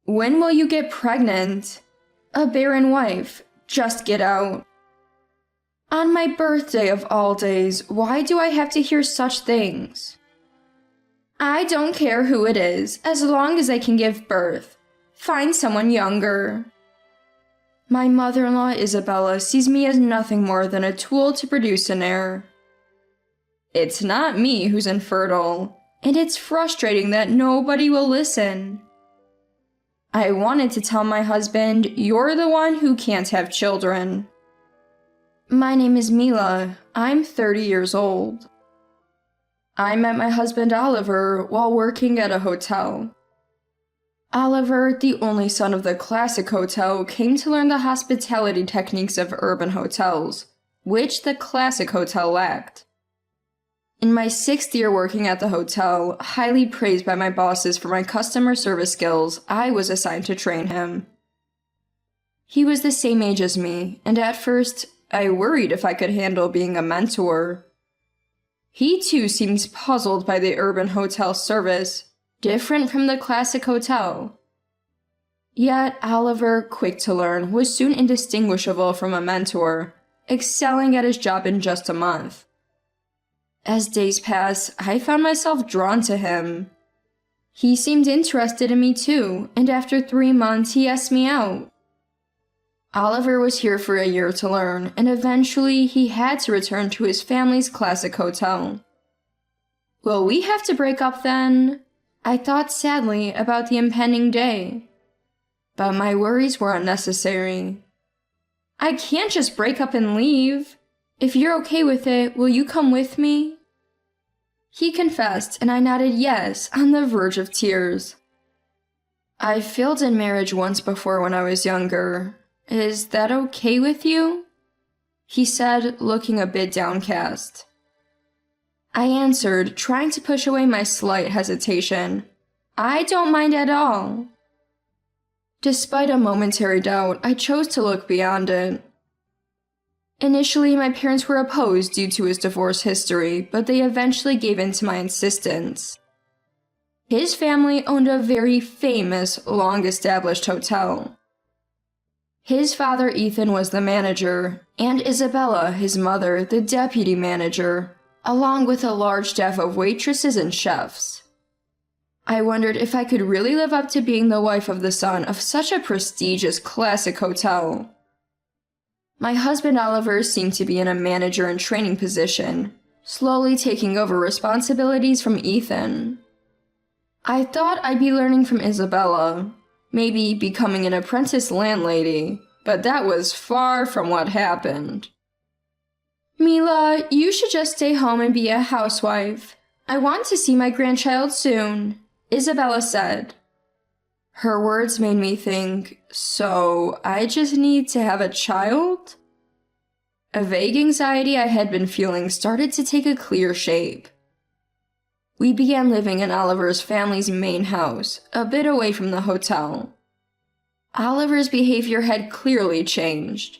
When will you get pregnant? A barren wife. Just get out. On my birthday of all days, why do I have to hear such things? I don't care who it is, as long as I can give birth. Find someone younger. My mother-in-law Isabella sees me as nothing more than a tool to produce an heir. It's not me who's infertile, and it's frustrating that nobody will listen. I wanted to tell my husband, you're the one who can't have children. My name is Mila. I'm 30 years old. I met my husband Oliver while working at a hotel. Oliver, the only son of the classic hotel, came to learn the hospitality techniques of urban hotels, which the classic hotel lacked. In my 6th year working at the hotel, highly praised by my bosses for my customer service skills, I was assigned to train him. He was the same age as me, and at first, I worried if I could handle being a mentor. He too seems puzzled by the urban hotel service, different from the classic hotel. Yet Oliver, quick to learn, was soon indistinguishable from a mentor, excelling at his job in just a month. As days passed, I found myself drawn to him. He seemed interested in me too, and after 3 months he asked me out. Oliver was here for a year to learn, and eventually he had to return to his family's classic hotel. Will we have to break up then? I thought sadly about the impending day. But my worries were unnecessary. I can't just break up and leave. If you're okay with it, will you come with me? He confessed, and I nodded yes, on the verge of tears. I failed in marriage once before when I was younger. Is that okay with you? He said, looking a bit downcast. I answered, trying to push away my slight hesitation. I don't mind at all. Despite a momentary doubt, I chose to look beyond it. Initially, my parents were opposed due to his divorce history, but they eventually gave in to my insistence. His family owned a very famous, long-established hotel. His father, Ethan, was the manager, and Isabella, his mother, the deputy manager, along with a large staff of waitresses and chefs. I wondered if I could really live up to being the wife of the son of such a prestigious classic hotel. My husband Oliver seemed to be in a manager and training position, slowly taking over responsibilities from Ethan. I thought I'd be learning from Isabella, maybe becoming an apprentice landlady, but that was far from what happened. Mila, you should just stay home and be a housewife. I want to see my grandchild soon, Isabella said. Her words made me think, so I just need to have a child? A vague anxiety I had been feeling started to take a clear shape. We began living in Oliver's family's main house, a bit away from the hotel. Oliver's behavior had clearly changed.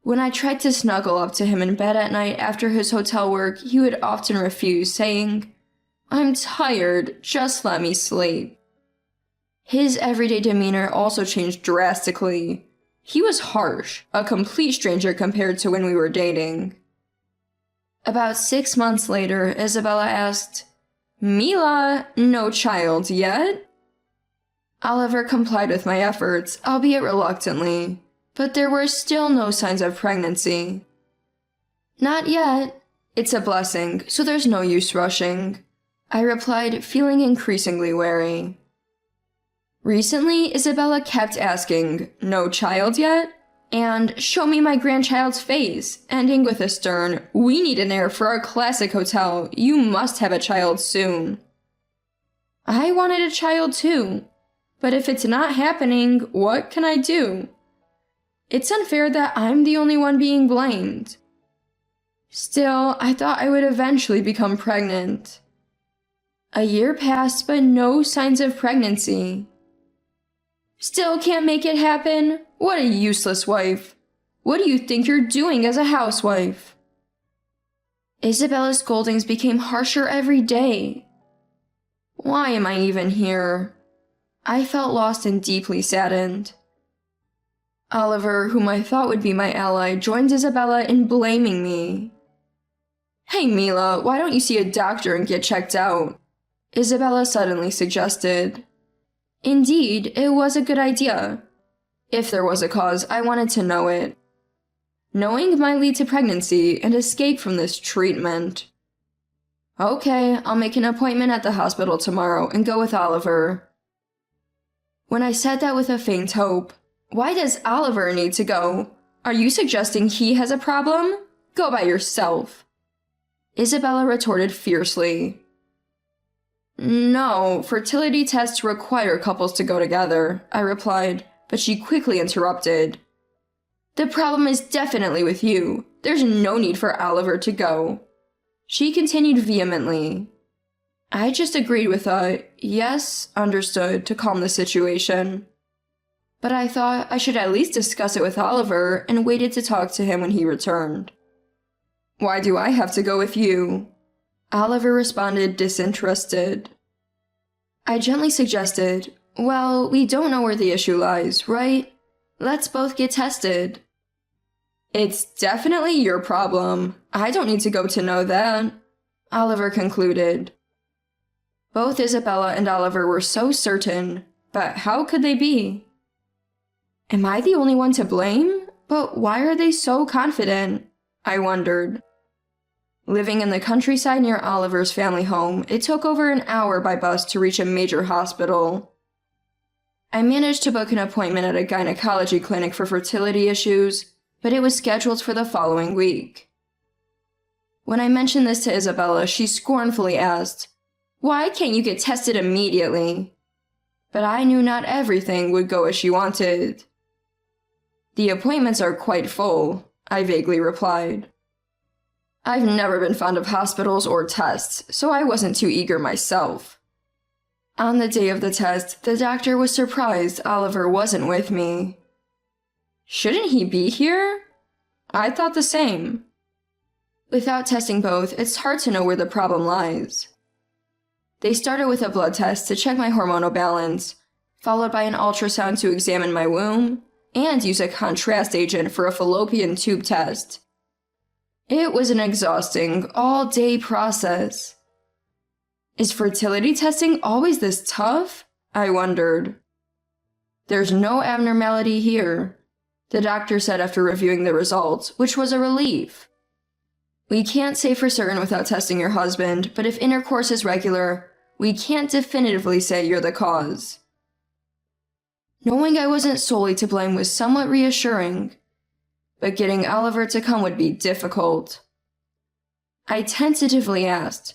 When I tried to snuggle up to him in bed at night after his hotel work, he would often refuse, saying, "I'm tired, just let me sleep." His everyday demeanor also changed drastically. He was harsh, a complete stranger compared to when we were dating. About 6 months later, Isabella asked, "Mila, no child yet?" Oliver complied with my efforts, albeit reluctantly, but there were still no signs of pregnancy. "Not yet. It's a blessing, so there's no use rushing," I replied, feeling increasingly wary. Recently, Isabella kept asking, "No child yet?" and "Show me my grandchild's face," ending with a stern, "We need an heir for our classic hotel. You must have a child soon." I wanted a child too, but if it's not happening, what can I do? It's unfair that I'm the only one being blamed. Still, I thought I would eventually become pregnant. A year passed, but no signs of pregnancy. Still can't make it happen? What a useless wife. What do you think you're doing as a housewife? Isabella's scoldings became harsher every day. Why am I even here? I felt lost and deeply saddened. Oliver, whom I thought would be my ally, joined Isabella in blaming me. "Hey Mila, why don't you see a doctor and get checked out?" Isabella suddenly suggested. Indeed, it was a good idea. If there was a cause, I wanted to know it. Knowing might lead to pregnancy and escape from this treatment. Okay, I'll make an appointment at the hospital tomorrow and go with Oliver. When I said that with a faint hope, why does Oliver need to go? Are you suggesting he has a problem? Go by yourself. Isabella retorted fiercely. No, fertility tests require couples to go together, I replied, but she quickly interrupted. The problem is definitely with you. There's no need for Oliver to go. She continued vehemently. I just agreed with a yes, understood, to calm the situation. But I thought I should at least discuss it with Oliver and waited to talk to him when he returned. Why do I have to go with you? Oliver responded disinterested. I gently suggested, well, we don't know where the issue lies, right? Let's both get tested. It's definitely your problem. I don't need to go to know that, Oliver concluded. Both Isabella and Oliver were so certain, but how could they be? Am I the only one to blame? But why are they so confident? I wondered. Living in the countryside near Oliver's family home, it took over an hour by bus to reach a major hospital. I managed to book an appointment at a gynecology clinic for fertility issues, but it was scheduled for the following week. When I mentioned this to Isabella, she scornfully asked, "Why can't you get tested immediately?" But I knew not everything would go as she wanted. The appointments are quite full, I vaguely replied. I've never been fond of hospitals or tests, so I wasn't too eager myself. On the day of the test, the doctor was surprised Oliver wasn't with me. Shouldn't he be here? I thought the same. Without testing both, it's hard to know where the problem lies. They started with a blood test to check my hormonal balance, followed by an ultrasound to examine my womb, and use a contrast agent for a fallopian tube test. It was an exhausting, all-day process. Is fertility testing always this tough? I wondered. There's no abnormality here, the doctor said after reviewing the results, which was a relief. We can't say for certain without testing your husband, but if intercourse is regular, we can't definitively say you're the cause. Knowing I wasn't solely to blame was somewhat reassuring, but getting Oliver to come would be difficult. I tentatively asked,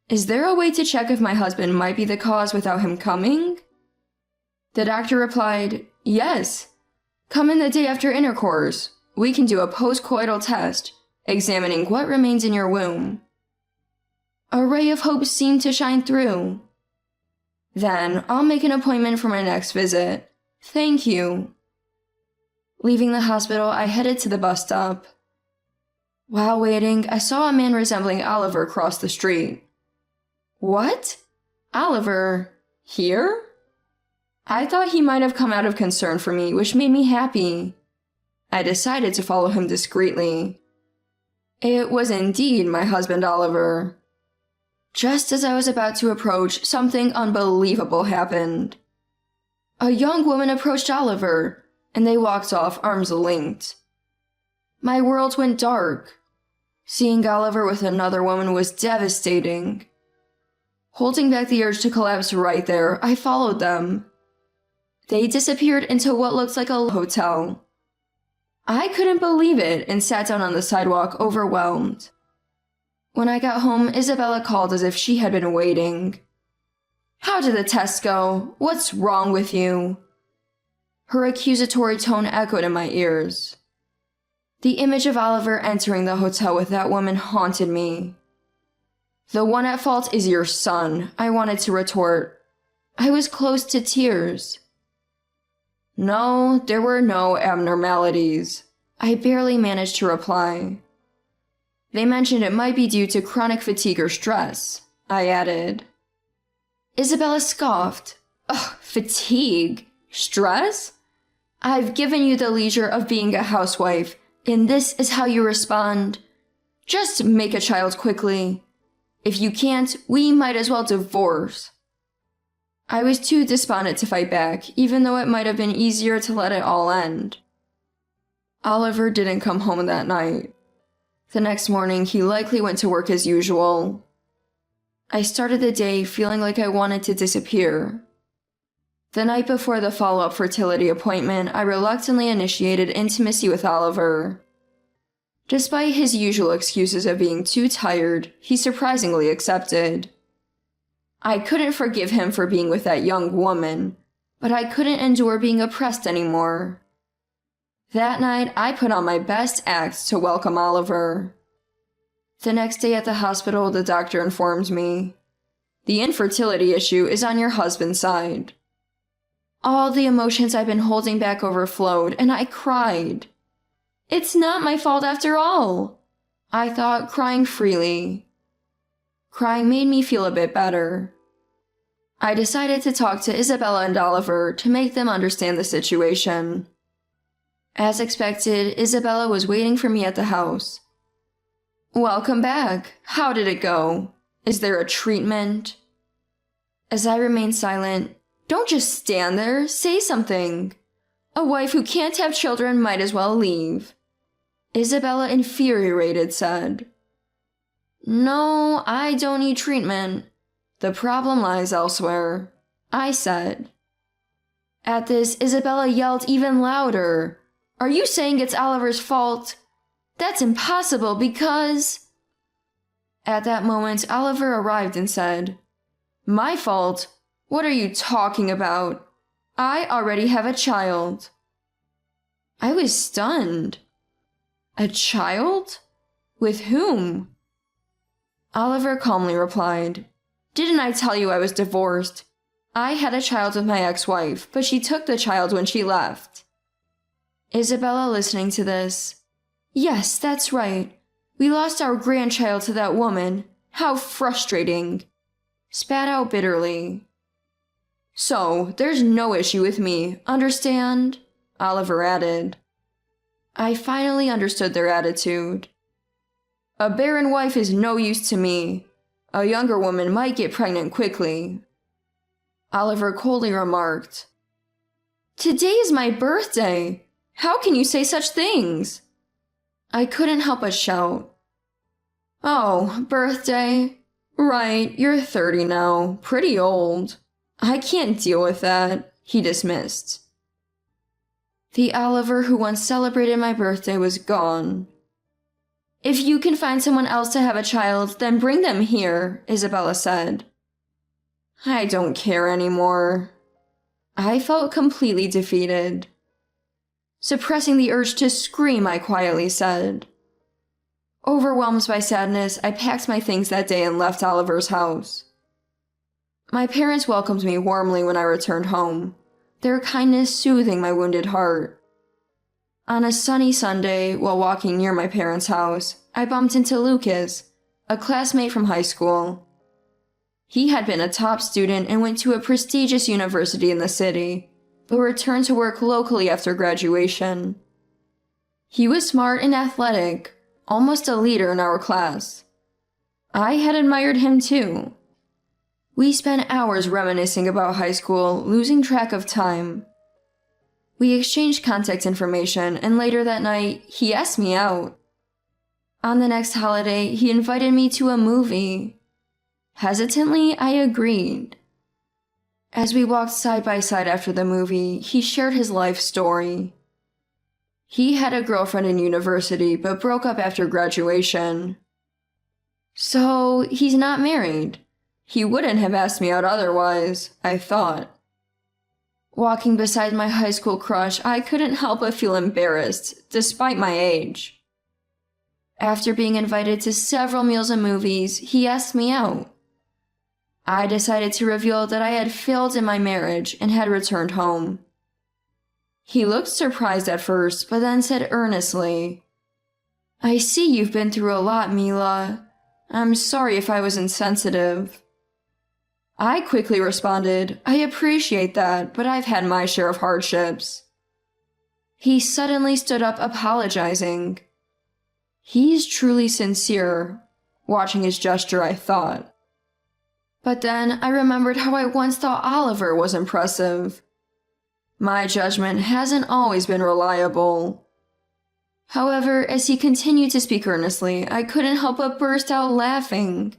"Is there a way to check if my husband might be the cause without him coming?" The doctor replied, "Yes. Come in the day after intercourse. We can do a postcoital test, examining what remains in your womb." A ray of hope seemed to shine through. Then I'll make an appointment for my next visit. Thank you. Leaving the hospital, I headed to the bus stop. While waiting, I saw a man resembling Oliver cross the street. What? Oliver? Here? I thought he might have come out of concern for me, which made me happy. I decided to follow him discreetly. It was indeed my husband Oliver. Just as I was about to approach, something unbelievable happened. A young woman approached Oliver, and they walked off arms linked. My world went dark. Seeing Oliver with another woman was devastating. Holding back the urge to collapse right there, I followed them. They disappeared into what looked like a hotel. I couldn't believe it and sat down on the sidewalk, overwhelmed. When I got home, Isabella called as if she had been waiting. How did the test go? What's wrong with you? Her accusatory tone echoed in my ears. The image of Oliver entering the hotel with that woman haunted me. The one at fault is your son, I wanted to retort. I was close to tears. No, there were no abnormalities. I barely managed to reply. They mentioned it might be due to chronic fatigue or stress, I added. Isabella scoffed. Ugh, Fatigue? Stress? I've given you the leisure of being a housewife, and this is how you respond. Just make a child quickly. If you can't, we might as well divorce. I was too despondent to fight back, even though it might have been easier to let it all end. Oliver didn't come home that night. The next morning, he likely went to work as usual. I started the day feeling like I wanted to disappear. The night before the follow-up fertility appointment, I reluctantly initiated intimacy with Oliver. Despite his usual excuses of being too tired, he surprisingly accepted. I couldn't forgive him for being with that young woman, but I couldn't endure being oppressed anymore. That night, I put on my best act to welcome Oliver. The next day at the hospital, the doctor informed me, "The infertility issue is on your husband's side." All the emotions I've been holding back overflowed, and I cried. It's not my fault after all, I thought, crying freely. Crying made me feel a bit better. I decided to talk to Isabella and Oliver to make them understand the situation. As expected, Isabella was waiting for me at the house. "Welcome back. How did it go? Is there a treatment?" As I remained silent, "Don't just stand there, say something. A wife who can't have children might as well leave," Isabella, infuriated, said. "No, I don't need treatment. The problem lies elsewhere," I said. At this, Isabella yelled even louder. "Are you saying it's Oliver's fault? That's impossible because—" At that moment, Oliver arrived and said, "My fault? What are you talking about? I already have a child." I was stunned. A child? With whom? Oliver calmly replied, "Didn't I tell you I was divorced? I had a child with my ex-wife, but she took the child when she left." Isabella, listening to this, "Yes, that's right. We lost our grandchild to that woman. How frustrating," spat out bitterly. "So, there's no issue with me, understand?" Oliver added. I finally understood their attitude. "A barren wife is no use to me. A younger woman might get pregnant quickly." Oliver coldly remarked, "Today is my birthday. How can you say such things?" I couldn't help but shout. "Oh, birthday? Right, you're 30 now. Pretty old. I can't deal with that," he dismissed. The Oliver who once celebrated my birthday was gone. "If you can find someone else to have a child, then bring them here," Isabella said. I don't care anymore. I felt completely defeated. Suppressing the urge to scream, I quietly said. Overwhelmed by sadness, I packed my things that day and left Oliver's house. My parents welcomed me warmly when I returned home, their kindness soothing my wounded heart. On a sunny Sunday, while walking near my parents' house, I bumped into Lucas, a classmate from high school. He had been a top student and went to a prestigious university in the city, but returned to work locally after graduation. He was smart and athletic, almost a leader in our class. I had admired him too. We spent hours reminiscing about high school, losing track of time. We exchanged contact information, and later that night, he asked me out. On the next holiday, he invited me to a movie. Hesitantly, I agreed. As we walked side by side after the movie, he shared his life story. He had a girlfriend in university, but broke up after graduation. So, he's not married. He wouldn't have asked me out otherwise, I thought. Walking beside my high school crush, I couldn't help but feel embarrassed, despite my age. After being invited to several meals and movies, he asked me out. I decided to reveal that I had failed in my marriage and had returned home. He looked surprised at first, but then said earnestly, I see you've been through a lot, Mila. I'm sorry if I was insensitive. I quickly responded, I appreciate that, but I've had my share of hardships. He suddenly stood up apologizing. He's truly sincere. Watching his gesture, I thought. But then I remembered how I once thought Oliver was impressive. My judgment hasn't always been reliable. However, as he continued to speak earnestly, I couldn't help but burst out laughing.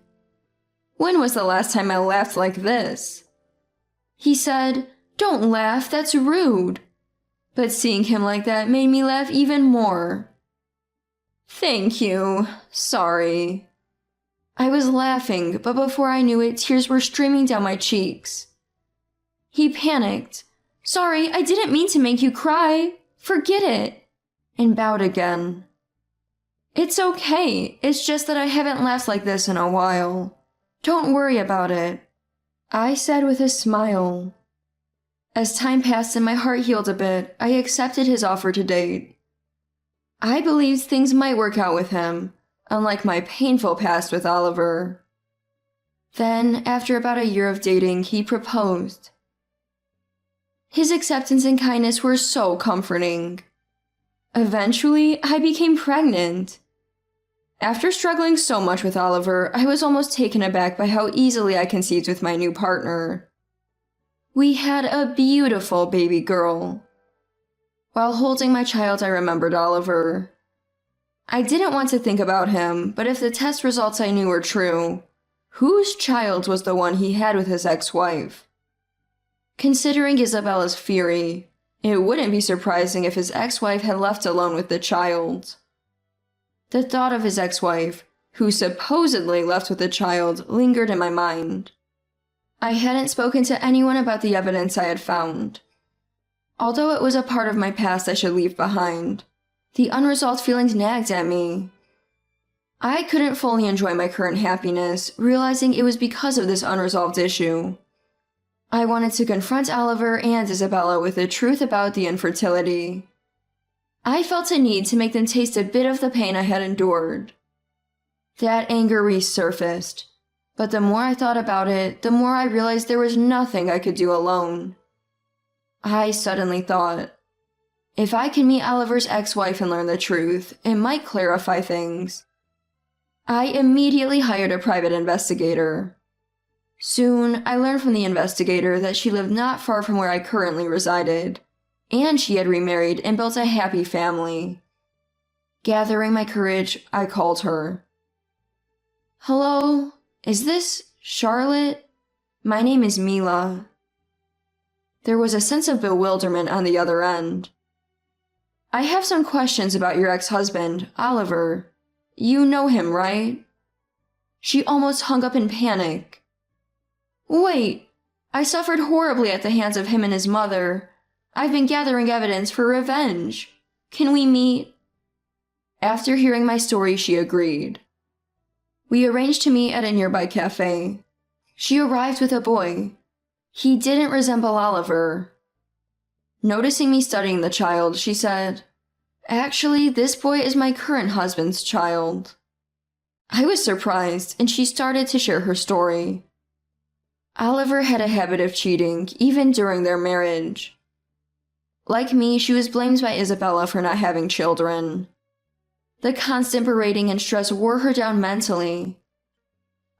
When was the last time I laughed like this? He said, "Don't laugh, that's rude." But seeing him like that made me laugh even more. "Thank you. Sorry." I was laughing, but before I knew it, tears were streaming down my cheeks. He panicked. "Sorry, I didn't mean to make you cry. Forget it," and bowed again. "It's okay. It's just that I haven't laughed like this in a while. Don't worry about it," I said with a smile. As time passed and my heart healed a bit, I accepted his offer to date. I believed things might work out with him, unlike my painful past with Oliver. Then, after about a year of dating, he proposed. His acceptance and kindness were so comforting. Eventually, I became pregnant. After struggling so much with Oliver, I was almost taken aback by how easily I conceived with my new partner. We had a beautiful baby girl. While holding my child, I remembered Oliver. I didn't want to think about him, but if the test results I knew were true, whose child was the one he had with his ex-wife? Considering Isabella's fury, it wouldn't be surprising if his ex-wife had left alone with the child. The thought of his ex-wife, who supposedly left with the child, lingered in my mind. I hadn't spoken to anyone about the evidence I had found. Although it was a part of my past I should leave behind, the unresolved feelings nagged at me. I couldn't fully enjoy my current happiness, realizing it was because of this unresolved issue. I wanted to confront Oliver and Isabella with the truth about the infertility. I felt a need to make them taste a bit of the pain I had endured. That anger resurfaced, but the more I thought about it, the more I realized there was nothing I could do alone. I suddenly thought, if I can meet Oliver's ex-wife and learn the truth, it might clarify things. I immediately hired a private investigator. Soon, I learned from the investigator that she lived not far from where I currently resided, and she had remarried and built a happy family. Gathering my courage, I called her. "Hello, is this Charlotte? My name is Mila." There was a sense of bewilderment on the other end. "I have some questions about your ex-husband, Oliver. You know him, right?" She almost hung up in panic. "Wait, I suffered horribly at the hands of him and his mother. I've been gathering evidence for revenge. Can we meet?" After hearing my story, she agreed. We arranged to meet at a nearby cafe. She arrived with a boy. He didn't resemble Oliver. Noticing me studying the child, she said, "Actually, this boy is my current husband's child." I was surprised, and she started to share her story. Oliver had a habit of cheating, even during their marriage. Like me, she was blamed by Isabella for not having children. The constant berating and stress wore her down mentally.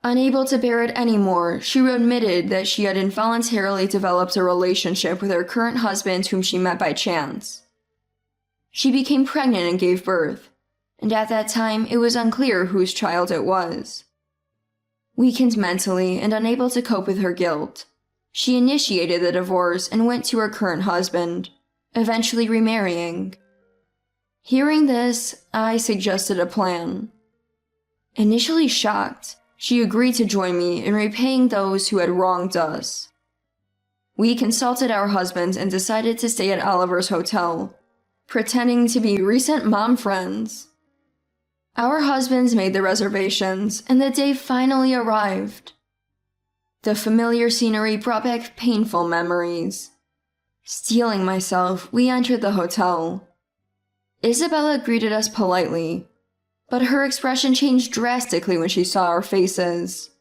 Unable to bear it anymore, she admitted that she had involuntarily developed a relationship with her current husband whom she met by chance. She became pregnant and gave birth, and at that time it was unclear whose child it was. Weakened mentally and unable to cope with her guilt, she initiated the divorce and went to her current husband, eventually remarrying. Hearing this, I suggested a plan. Initially shocked, she agreed to join me in repaying those who had wronged us. We consulted our husbands and decided to stay at Oliver's hotel, pretending to be recent mom friends. Our husbands made the reservations, and the day finally arrived. The familiar scenery brought back painful memories. Steeling myself, we entered the hotel. Isabella greeted us politely, but her expression changed drastically when she saw our faces.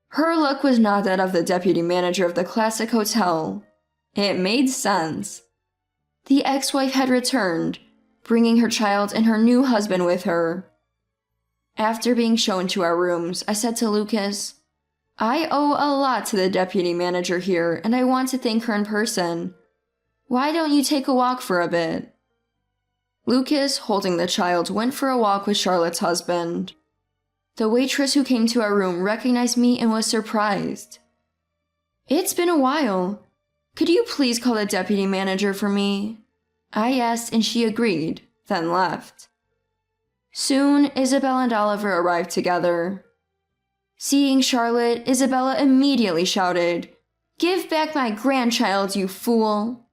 Her look was not that of the deputy manager of the classic hotel. It made sense. The ex-wife had returned, bringing her child and her new husband with her. After being shown to our rooms, I said to Lucas, "I owe a lot to the deputy manager here, and I want to thank her in person. Why don't you take a walk for a bit?" Lucas, holding the child, went for a walk with Charlotte's husband. The waitress who came to our room recognized me and was surprised. "It's been a while. Could you please call the deputy manager for me?" I asked, and she agreed, then left. Soon, Isabella and Oliver arrived together. Seeing Charlotte, Isabella immediately shouted, "Give back my grandchild, you fool!"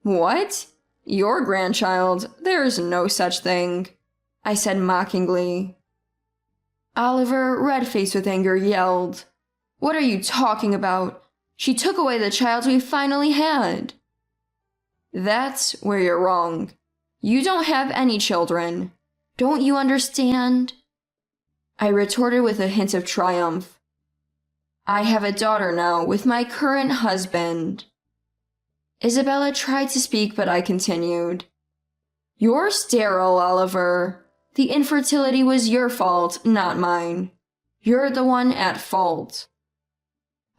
"What? Your grandchild? There's no such thing," I said mockingly. Oliver, red-faced with anger, yelled, "What are you talking about? She took away the child we finally had." "That's where you're wrong. You don't have any children. Don't you understand?" I retorted with a hint of triumph. "I have a daughter now with my current husband." Isabella tried to speak, but I continued. "You're sterile, Oliver. The infertility was your fault, not mine. You're the one at fault."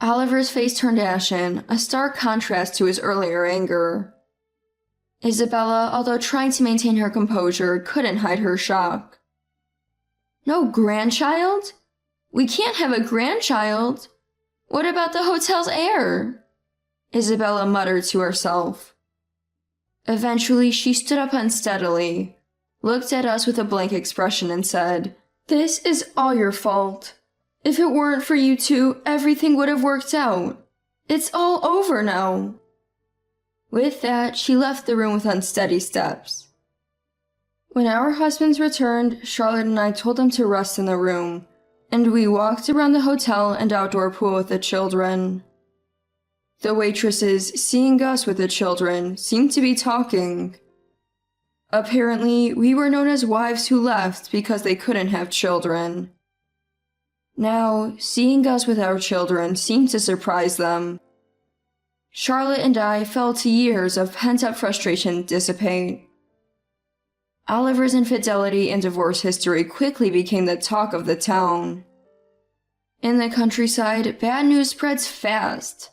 Oliver's face turned ashen, a stark contrast to his earlier anger. Isabella, although trying to maintain her composure, couldn't hide her shock. "No grandchild? We can't have a grandchild. What about the hotel's heir?" Isabella muttered to herself. Eventually, she stood up unsteadily, looked at us with a blank expression, and said, "This is all your fault. If it weren't for you two, everything would have worked out. It's all over now." With that, she left the room with unsteady steps. When our husbands returned, Charlotte and I told them to rest in the room, and we walked around the hotel and outdoor pool with the children. The waitresses, seeing us with the children, seemed to be talking. Apparently, we were known as wives who left because they couldn't have children. Now, seeing us with our children seemed to surprise them. Charlotte and I felt years of pent-up frustration dissipate. Oliver's infidelity and divorce history quickly became the talk of the town. In the countryside, bad news spreads fast.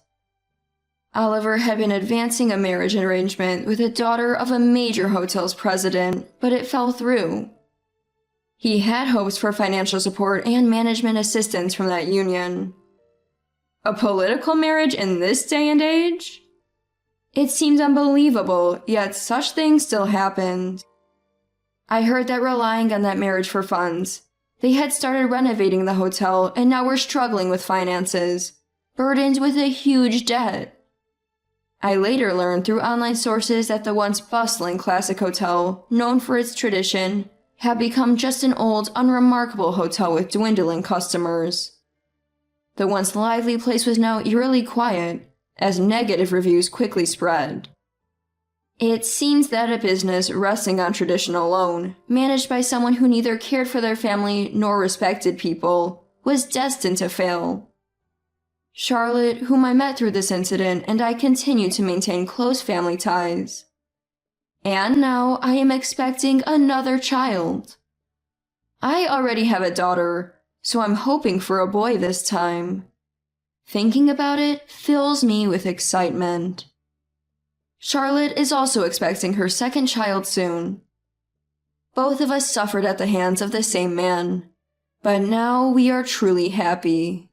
Oliver had been advancing a marriage arrangement with a daughter of a major hotel's president, but it fell through. He had hopes for financial support and management assistance from that union. A political marriage in this day and age? It seemed unbelievable, yet such things still happened. I heard that relying on that marriage for funds, they had started renovating the hotel and now were struggling with finances, burdened with a huge debt. I later learned through online sources that the once bustling classic hotel, known for its tradition, had become just an old, unremarkable hotel with dwindling customers. The once lively place was now eerily quiet, as negative reviews quickly spread. It seems that a business resting on tradition alone, managed by someone who neither cared for their family nor respected people, was destined to fail. Charlotte, whom I met through this incident, and I continue to maintain close family ties. And now I am expecting another child. I already have a daughter, so I'm hoping for a boy this time. Thinking about it fills me with excitement. Charlotte is also expecting her second child soon. Both of us suffered at the hands of the same man, but now we are truly happy.